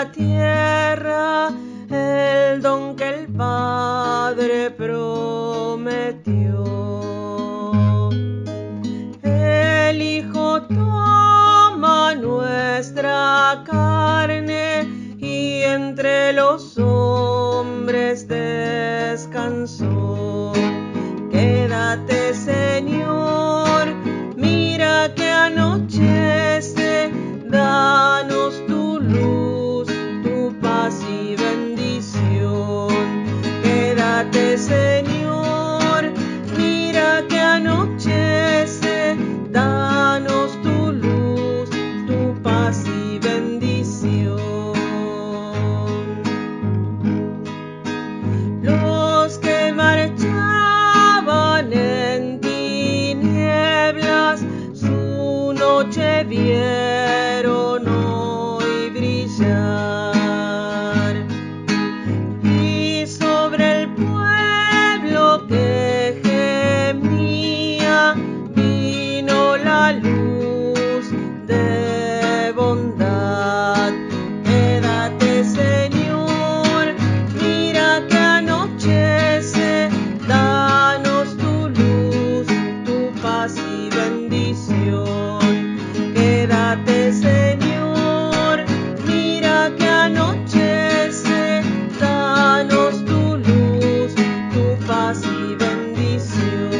la tierra el don que el Padre prometió. El Hijo toma nuestra carne y entre los hombres descansó. Quédate, Señor, mira que anochece, danos tu luz, tu paz y bendición. Quédate, Señor, mira que anochece, danos tu luz, tu paz y bendición. Los que marchaban en tinieblas, su noche vieron hoy brillar. Y sobre el pueblo que gemía, vino la luz de bondad. Quédate, Señor, mira que anochece, danos tu luz, tu paz y bendición. Quédate, Señor, mira que anochece, danos tu luz, tu paz y bendición.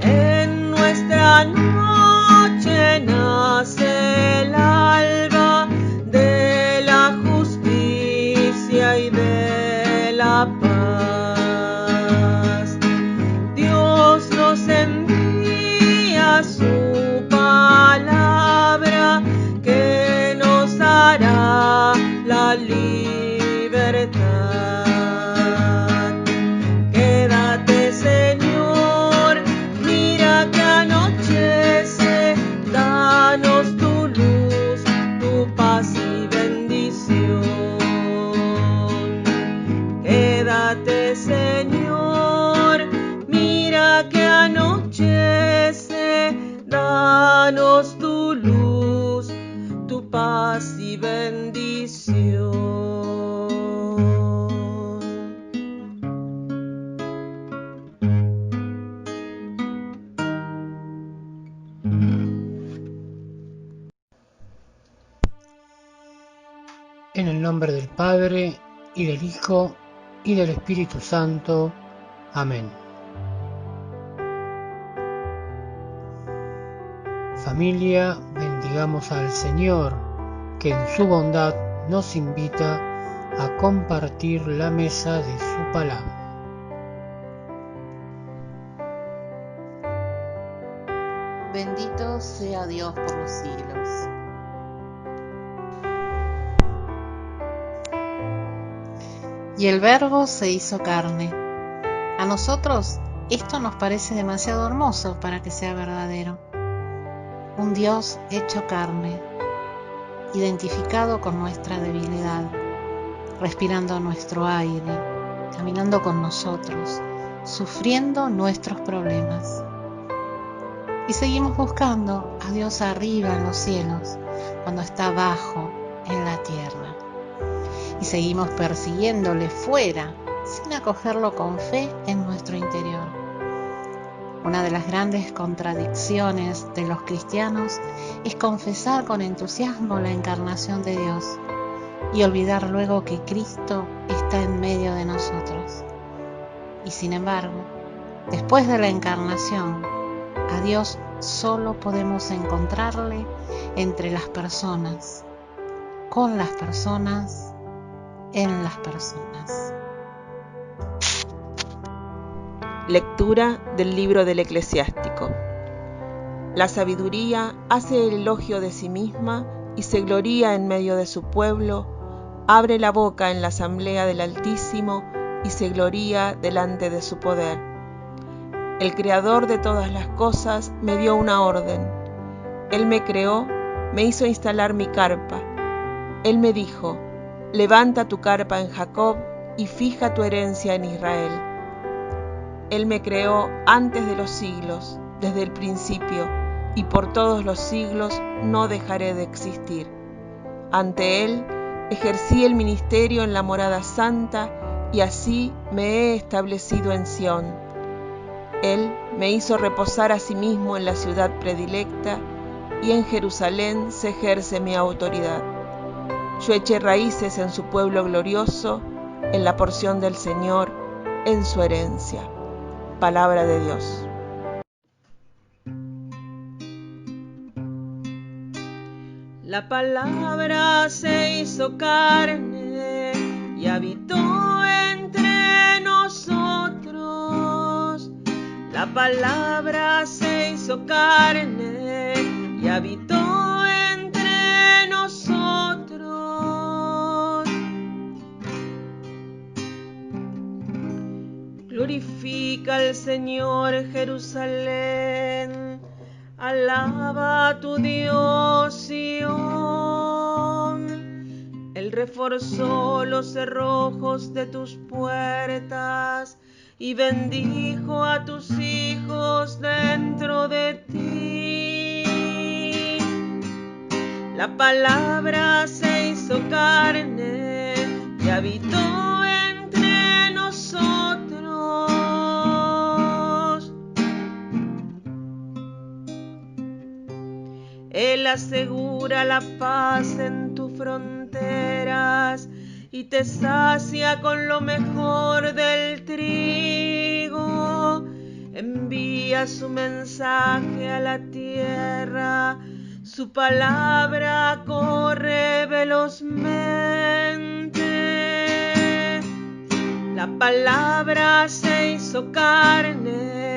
En nuestra noche nace el alba de la justicia y de la paz. Dios nos envía su palabra que nos dará la libertad. Quédate, Señor, mira que anochece, danos tu luz, tu paz y bendición. Quédate, Señor, mira que anochece, danos tu luz, tu paz y bendición. En el nombre del Padre, y del Hijo, y del Espíritu Santo. Amén. Familia, bendigamos al Señor, que en su bondad nos invita a compartir la mesa de su palabra. Bendito sea Dios por los siglos. Y el Verbo se hizo carne. A nosotros esto nos parece demasiado hermoso para que sea verdadero. Un Dios hecho carne, identificado con nuestra debilidad, respirando nuestro aire, caminando con nosotros, sufriendo nuestros problemas. Y seguimos buscando a Dios arriba en los cielos, cuando está abajo en la tierra. Y seguimos persiguiéndole fuera, sin acogerlo con fe en nuestro interior. Una de las grandes contradicciones de los cristianos es confesar con entusiasmo la encarnación de Dios y olvidar luego que Cristo está en medio de nosotros. Y sin embargo, después de la encarnación, a Dios solo podemos encontrarle entre las personas, con las personas, en las personas. Lectura del libro del Eclesiástico. La sabiduría hace el elogio de sí misma y se gloría en medio de su pueblo, abre la boca en la asamblea del Altísimo y se gloría delante de su poder. El Creador de todas las cosas me dio una orden. Él me creó, me hizo instalar mi carpa. Él me dijo: levanta tu carpa en Jacob y fija tu herencia en Israel. Él me creó antes de los siglos, desde el principio, y por todos los siglos no dejaré de existir. Ante Él ejercí el ministerio en la morada santa y así me he establecido en Sión. Él me hizo reposar a sí mismo en la ciudad predilecta y en Jerusalén se ejerce mi autoridad. Yo eché raíces en su pueblo glorioso, en la porción del Señor, en su herencia. Palabra de Dios. La palabra se hizo carne y habitó entre nosotros. La palabra se hizo carne y habitó entre nosotros. Glorifica al Señor Jerusalén. Alaba a tu Dios Sión. Él reforzó los cerrojos de tus puertas y bendijo a tus hijos dentro de ti. La palabra se hizo carne y habitó entre nosotros. Él asegura la paz en tus fronteras y te sacia con lo mejor del trigo. Envía su mensaje a la tierra, su palabra corre velozmente. La palabra se hizo carne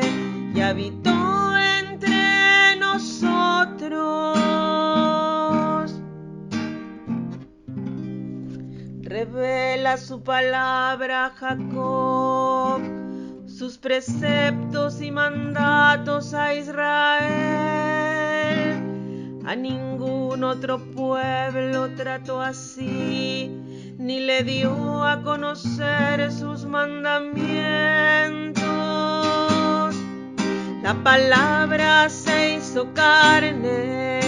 y habitó entre nosotros. Revela su palabra a Jacob, sus preceptos y mandatos a Israel. A ningún otro pueblo trató así, ni le dio a conocer sus mandamientos. La palabra se hizo carne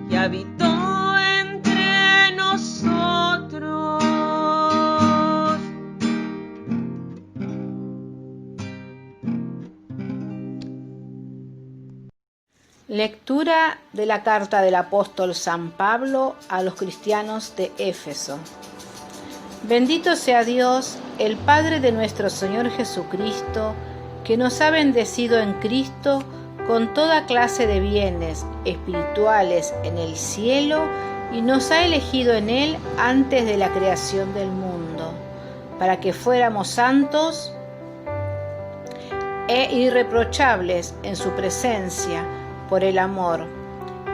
y habitó entre nosotros. Lectura de la carta del apóstol San Pablo a los cristianos de Éfeso. Bendito sea Dios, el Padre de nuestro Señor Jesucristo, que nos ha bendecido en Cristo con toda clase de bienes espirituales en el cielo y nos ha elegido en Él antes de la creación del mundo, para que fuéramos santos e irreprochables en su presencia por el amor.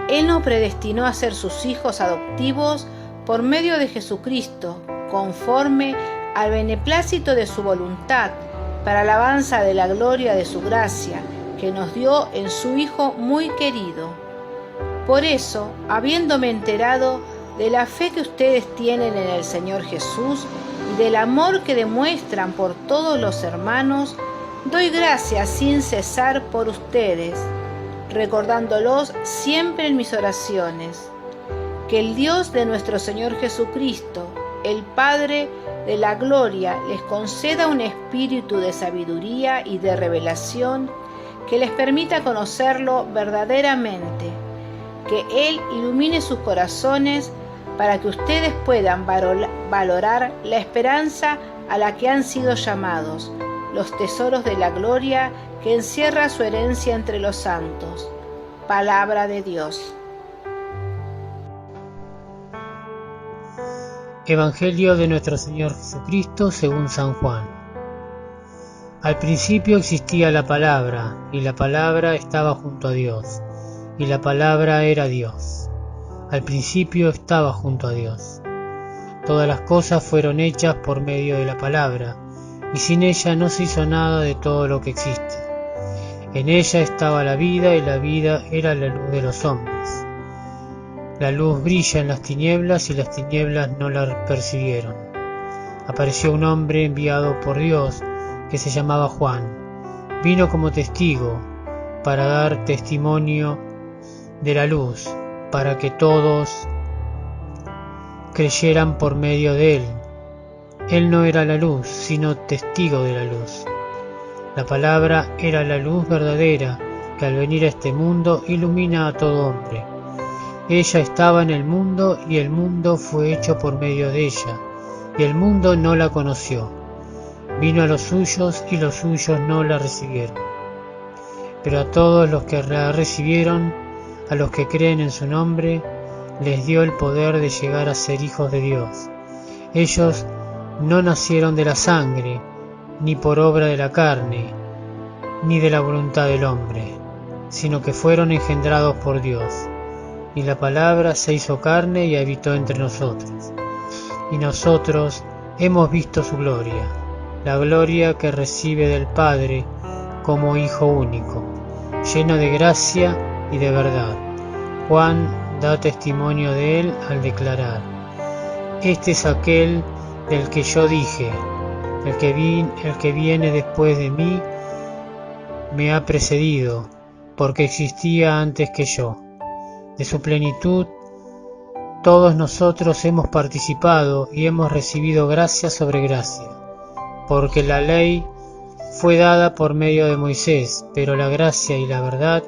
Él nos predestinó a ser sus hijos adoptivos por medio de Jesucristo, conforme al beneplácito de su voluntad, para alabanza de la gloria de su gracia, que nos dio en su Hijo muy querido. Por eso, habiéndome enterado de la fe que ustedes tienen en el Señor Jesús y del amor que demuestran por todos los hermanos, doy gracias sin cesar por ustedes, recordándolos siempre en mis oraciones. Que el Dios de nuestro Señor Jesucristo, el Padre de la gloria, les conceda un espíritu de sabiduría y de revelación que les permita conocerlo verdaderamente, que Él ilumine sus corazones para que ustedes puedan valorar la esperanza a la que han sido llamados, los tesoros de la gloria que encierra su herencia entre los santos. Palabra de Dios. Evangelio de nuestro Señor Jesucristo según San Juan. Al principio existía la palabra, y la palabra estaba junto a Dios, y la palabra era Dios. Al principio estaba junto a Dios. Todas las cosas fueron hechas por medio de la palabra, y sin ella no se hizo nada de todo lo que existe. En ella estaba la vida, y la vida era la luz de los hombres. La luz brilla en las tinieblas, y las tinieblas no la percibieron. Apareció un hombre enviado por Dios, que se llamaba Juan. Vino como testigo, para dar testimonio de la luz, para que todos creyeran por medio de él. Él no era la luz, sino testigo de la luz. La palabra era la luz verdadera, que al venir a este mundo ilumina a todo hombre. Ella estaba en el mundo y el mundo fue hecho por medio de ella, y el mundo no la conoció. Vino a los suyos y los suyos no la recibieron. Pero a todos los que la recibieron, a los que creen en su nombre, les dio el poder de llegar a ser hijos de Dios. Ellos no nacieron de la sangre, ni por obra de la carne, ni de la voluntad del hombre, sino que fueron engendrados por Dios. Y la palabra se hizo carne y habitó entre nosotros. Y nosotros hemos visto su gloria, la gloria que recibe del Padre como Hijo único, lleno de gracia y de verdad. Juan da testimonio de él al declarar: este es aquel del que yo dije, el que viene después de mí me ha precedido, porque existía antes que yo. De su plenitud todos nosotros hemos participado y hemos recibido gracia sobre gracia, porque la ley fue dada por medio de Moisés, pero la gracia y la verdad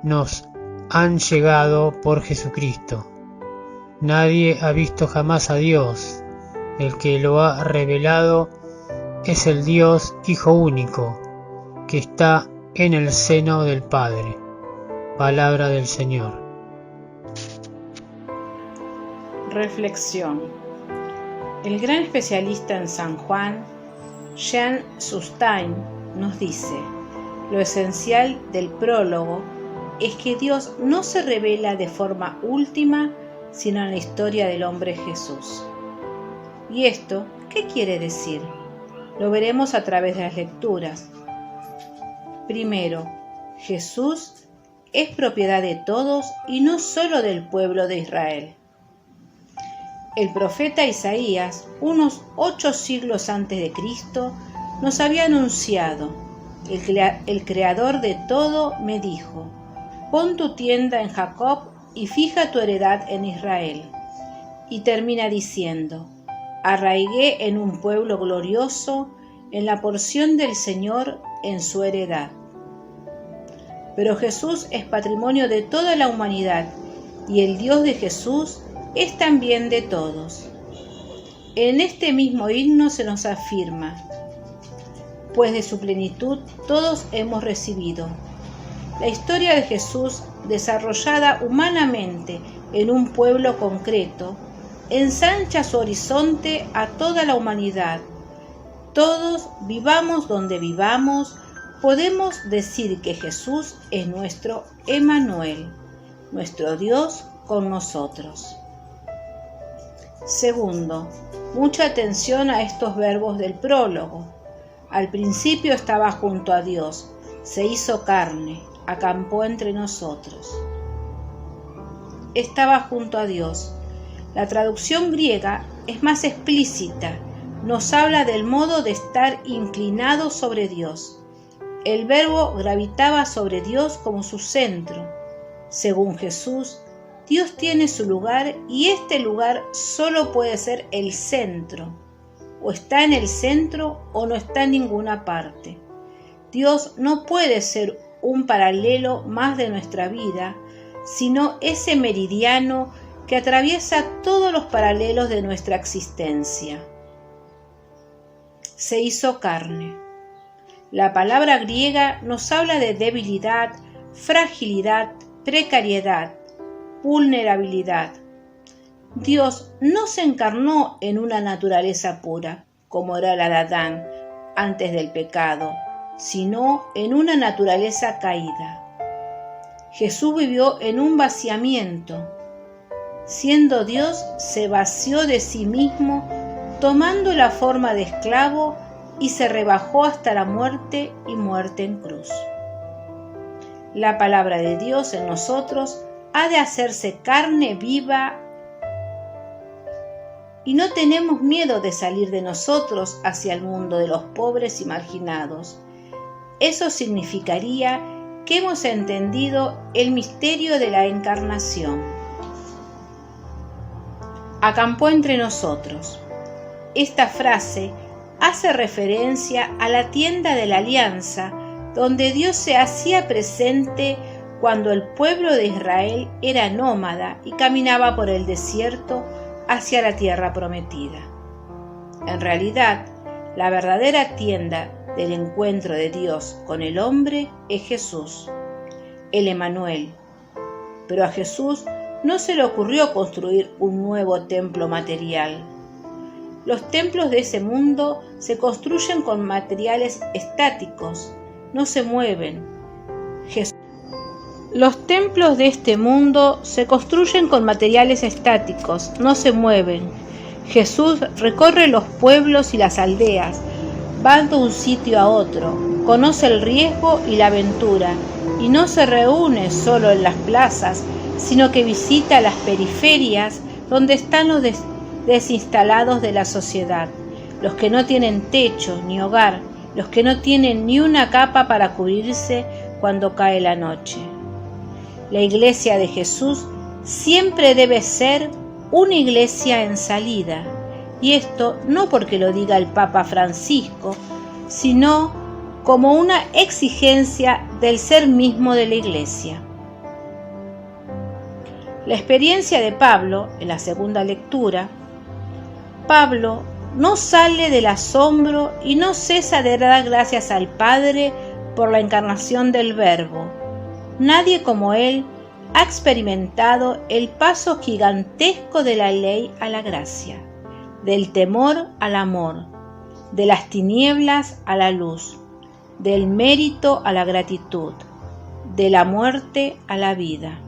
nos han llegado por Jesucristo. Nadie ha visto jamás a Dios. El que lo ha revelado es el Dios Hijo único, que está en el seno del Padre. Palabra del Señor. Reflexión. El gran especialista en San Juan, Jean Sustain, nos dice: lo esencial del prólogo es que Dios no se revela de forma última, sino en la historia del hombre Jesús. ¿Y esto qué quiere decir? Lo veremos a través de las lecturas. Primero, Jesús es propiedad de todos y no solo del pueblo de Israel. El profeta Isaías, unos 8 siglos antes de Cristo, nos había anunciado: el Creador de todo me dijo: pon tu tienda en Jacob y fija tu heredad en Israel. Y termina diciendo: arraigué en un pueblo glorioso, en la porción del Señor, en su heredad. Pero Jesús es patrimonio de toda la humanidad, y el Dios de Jesús es también de todos. En este mismo himno se nos afirma: pues de su plenitud todos hemos recibido. La historia de Jesús, desarrollada humanamente en un pueblo concreto, ensancha su horizonte a toda la humanidad. Todos, vivamos donde vivamos, podemos decir que Jesús es nuestro Emmanuel, nuestro Dios con nosotros. Segundo, mucha atención a estos verbos del prólogo. Al principio estaba junto a Dios, se hizo carne, acampó entre nosotros. Estaba junto a Dios. La traducción griega es más explícita, nos habla del modo de estar inclinado sobre Dios. El verbo gravitaba sobre Dios como su centro. Según Jesús, Dios tiene su lugar y este lugar solo puede ser el centro. O está en el centro o no está en ninguna parte. Dios no puede ser un paralelo más de nuestra vida, sino ese meridiano que atraviesa todos los paralelos de nuestra existencia. Se hizo carne. La palabra griega nos habla de debilidad, fragilidad, precariedad, vulnerabilidad. Dios no se encarnó en una naturaleza pura, como era la de Adán antes del pecado, sino en una naturaleza caída. Jesús vivió en un vaciamiento. Siendo Dios, se vació de sí mismo, tomando la forma de esclavo, y se rebajó hasta la muerte y muerte en cruz. La palabra de Dios en nosotros ha de hacerse carne viva y no tenemos miedo de salir de nosotros hacia el mundo de los pobres y marginados. Eso significaría que hemos entendido el misterio de la encarnación. Acampó entre nosotros. Esta frase hace referencia a la tienda de la alianza, donde Dios se hacía presente cuando el pueblo de Israel era nómada y caminaba por el desierto hacia la tierra prometida. En realidad, la verdadera tienda del encuentro de Dios con el hombre es Jesús, el Emmanuel. Pero a Jesús no se le ocurrió construir un nuevo templo material. Los templos de ese mundo se construyen con materiales estáticos, no se mueven. Los templos de este mundo se construyen con materiales estáticos, no se mueven. Jesús recorre los pueblos y las aldeas, va de un sitio a otro, conoce el riesgo y la aventura, y no se reúne solo en las plazas, sino que visita las periferias donde están los desinstalados de la sociedad, los que no tienen techo ni hogar, los que no tienen ni una capa para cubrirse cuando cae la noche. La iglesia de Jesús siempre debe ser una iglesia en salida, y esto no porque lo diga el Papa Francisco, sino como una exigencia del ser mismo de la iglesia. La experiencia de Pablo, en la segunda lectura, Pablo no sale del asombro y no cesa de dar gracias al Padre por la encarnación del Verbo. Nadie como él ha experimentado el paso gigantesco de la ley a la gracia, del temor al amor, de las tinieblas a la luz, del mérito a la gratitud, de la muerte a la vida.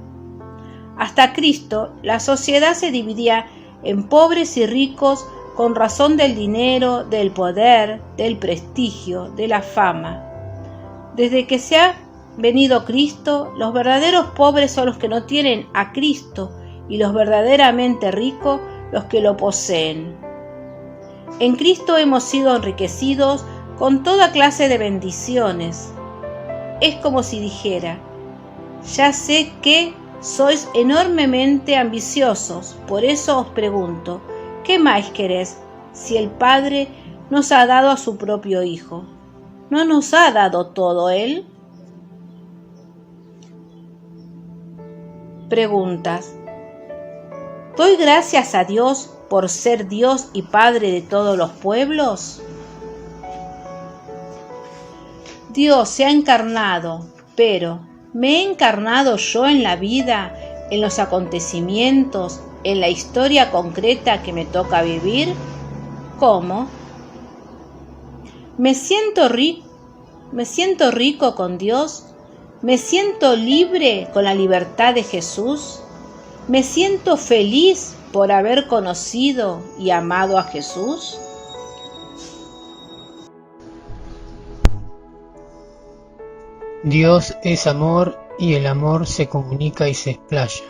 Hasta Cristo, la sociedad se dividía en pobres y ricos con razón del dinero, del poder, del prestigio, de la fama. Desde que se ha venido Cristo, los verdaderos pobres son los que no tienen a Cristo y los verdaderamente ricos los que lo poseen. En Cristo hemos sido enriquecidos con toda clase de bendiciones. Es como si dijera: ya sé que sois enormemente ambiciosos, por eso os pregunto, ¿qué más queréis si el Padre nos ha dado a su propio Hijo? ¿No nos ha dado todo Él? Preguntas. ¿Doy gracias a Dios por ser Dios y Padre de todos los pueblos? Dios se ha encarnado, pero ¿me he encarnado yo en la vida, en los acontecimientos, en la historia concreta que me toca vivir? ¿Cómo? ¿Me siento rico con Dios? ¿Me siento libre con la libertad de Jesús? ¿Me siento feliz por haber conocido y amado a Jesús? Dios es amor y el amor se comunica y se explaya,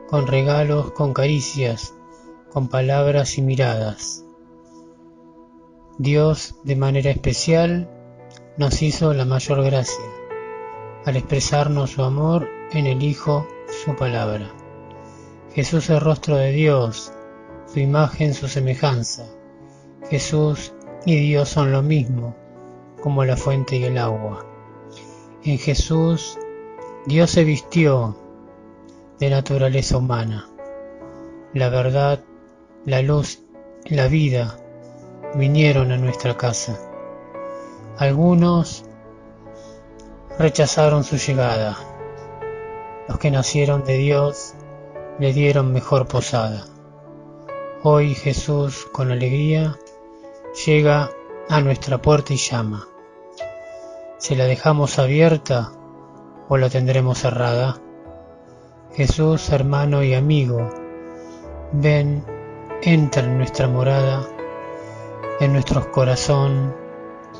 con regalos, con caricias, con palabras y miradas. Dios, de manera especial, nos hizo la mayor gracia, al expresarnos su amor en el Hijo, su palabra. Jesús es el rostro de Dios, su imagen, su semejanza. Jesús y Dios son lo mismo, como la fuente y el agua. En Jesús, Dios se vistió de naturaleza humana. La verdad, la luz, la vida vinieron a nuestra casa. Algunos rechazaron su llegada. Los que nacieron de Dios le dieron mejor posada. Hoy Jesús, con alegría, llega a nuestra puerta y llama. ¿Se la dejamos abierta o la tendremos cerrada? Jesús, hermano y amigo, ven, entra en nuestra morada. En nuestro corazón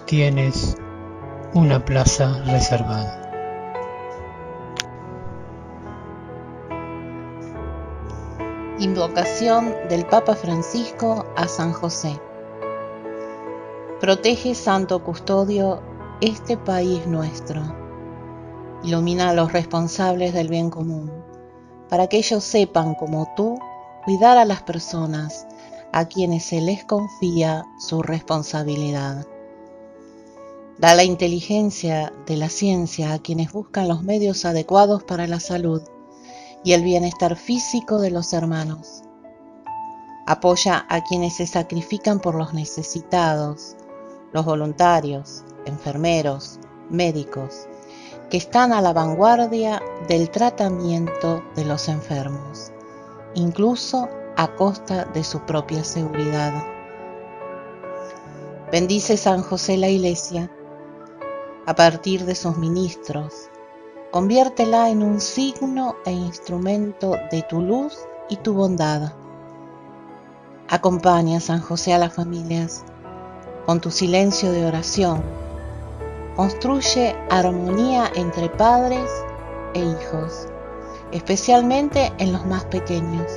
tienes una plaza reservada. Invocación del Papa Francisco a San José. Protege, Santo Custodio, este país nuestro. Ilumina a los responsables del bien común, para que ellos sepan, como tú, cuidar a las personas a quienes se les confía su responsabilidad. Da la inteligencia de la ciencia a quienes buscan los medios adecuados para la salud y el bienestar físico de los hermanos. Apoya a quienes se sacrifican por los necesitados, los voluntarios, enfermeros, médicos, que están a la vanguardia del tratamiento de los enfermos, incluso a costa de su propia seguridad. Bendice San José la Iglesia, a partir de sus ministros, conviértela en un signo e instrumento de tu luz y tu bondad. Acompaña, San José, a las familias con tu silencio de oración. Construye armonía entre padres e hijos, especialmente en los más pequeños.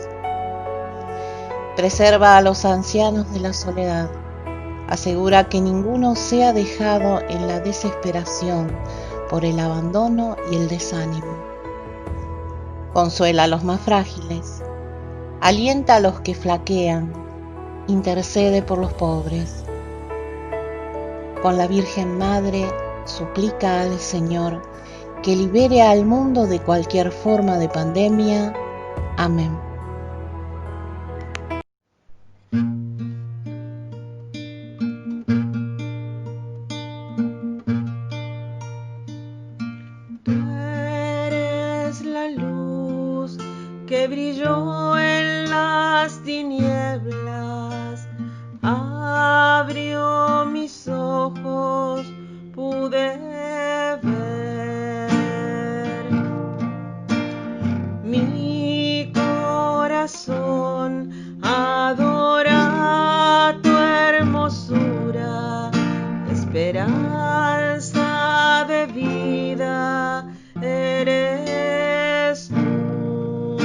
Preserva a los ancianos de la soledad. Asegura que ninguno sea dejado en la desesperación por el abandono y el desánimo. Consuela a los más frágiles. Alienta a los que flaquean. Intercede por los pobres. Con la Virgen Madre, suplica al Señor que libere al mundo de cualquier forma de pandemia. Amén. Tú eres la luz que brilló en las tinieblas, abrió mis ojos, pude ver. Mi corazón adora tu hermosura, esperanza de vida eres tú.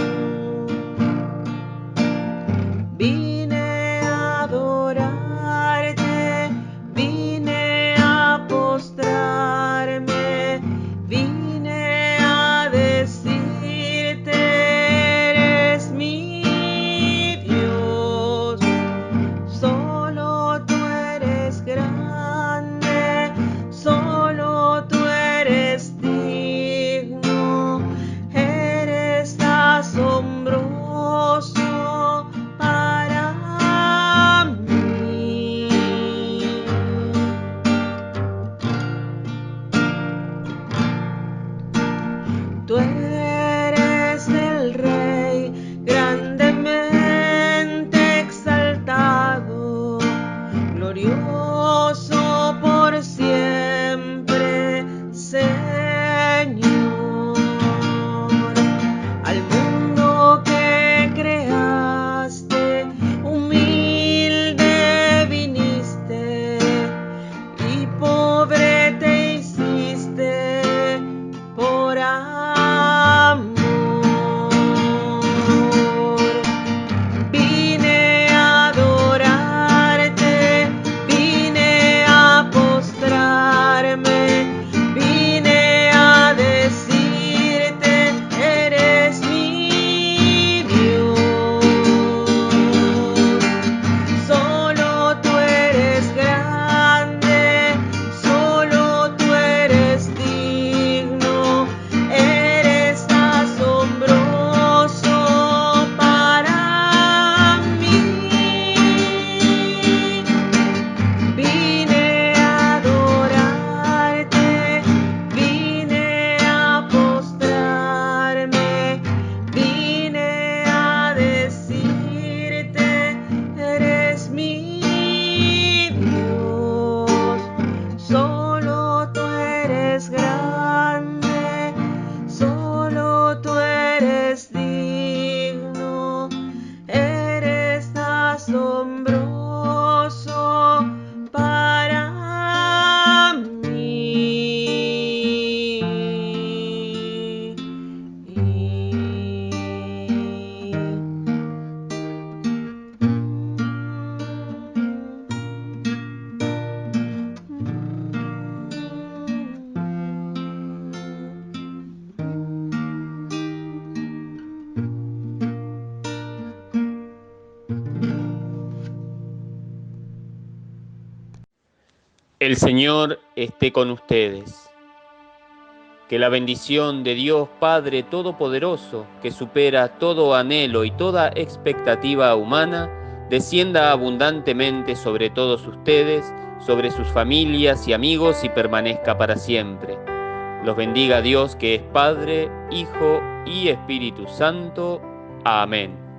El Señor esté con ustedes. Que la bendición de Dios Padre Todopoderoso, que supera todo anhelo y toda expectativa humana, descienda abundantemente sobre todos ustedes, sobre sus familias y amigos y permanezca para siempre. Los bendiga Dios, que es Padre, Hijo y Espíritu Santo. Amén.